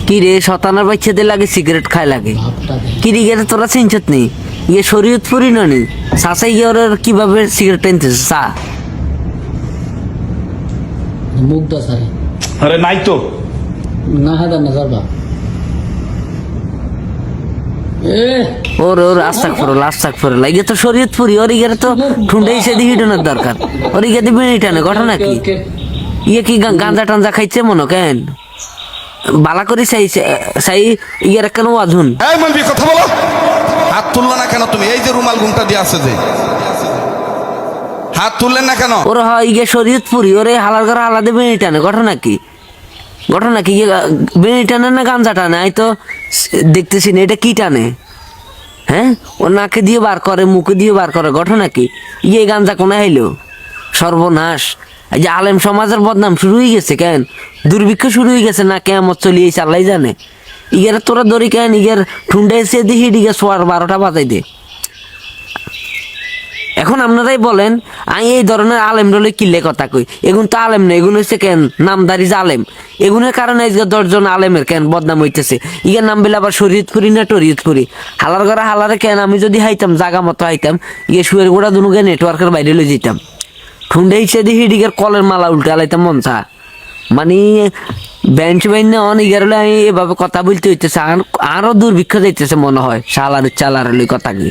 কি রে শতানার বাচ্চাদের লাগে সিগারেট খায় লাগে কি রে গেলে তোরা চিনছত নি ইয়ে শরীয়তপুরি ননি সাসাই গিয়ে ওরা কিভাবে সিগারেট টানতেছে চা মুগ্ধা সারে আরে নাই তো না হাদা না যাবা ওর আস্তাক ফরল ইয়ে তো শরীয়তপুরি ওর ইয়ে তো ঠুন্ডে এসে দিয়ে হিডনের দরকার ওর ইয়ে দিবে টানে ঘটনা কি ইয়ে কি গাঁজা টাঞ্জা খাইছে মনে কেন বালা করে সাই ইয়ার কেন আধুন এই মানবি কথা বলো হাত তুললো না কেন তুমি এই যে রুমাল ঘুমটা দিয়ে আছে যে হাত তুললেন না কেন ওর হয় ইয়ে শরীয়তপুরি ওরে হালার ঘরে হালা দেবে টানে ঘটনা কি ইয়ে বেনি টানে না গাঞ্জা টানে আই তো দেখতেছি না এটা কি টানে হ্যাঁ ও নাকে দিয়ে বার করে মুখে দিয়ে বার করে ঘটনা কি ইয়ে গাঞ্জা কোনা হাইলো সর্বনাশ এই যে আলেম সমাজের বদনাম শুরু হয়ে গেছে কেন দুর্ভিক্ষ শুরু হয়ে গেছে না কেমন চলিয়েছে আল্লাহ জানে ইগার তোরা দড়ি কেন ইগার ঠুন্ডা এসে দিহি ডিগে সোয়ার 12টা বাজাই দে এখন আপনারাই বলেন আমি এই ধরনের আলেম রলে কিল্লে কথা কই এগুন তো আলেম না এগুন হচ্ছে কেন নামদারি আলেম এগুনের কারণে আজকে 10 জন আলেমের কেন বদনাম হইতেছে ইগার নাম বেলে আবার শরীয়তপুরি না টরিয়তপুরি হালার ঘরে হালারে কেন আমি যদি হাইতাম জাগা মতো হাইতাম ইয়ে শুয়ের গোড়া দুনুকে নেটওয়ার্কের বাইরে লই যেতাম ঠুন্ডে হিসেবে দিহি ডিগের কলের মালা উল্টে আলাইতাম মন চা মানে বেঞ্চ বেঞ্চ না অনেক গেলে আমি এভাবে কথা বলতে হইতেছে আরো দুর্ভিক্ষ যাইতেছে মনে হয় শালার চালার কথা কি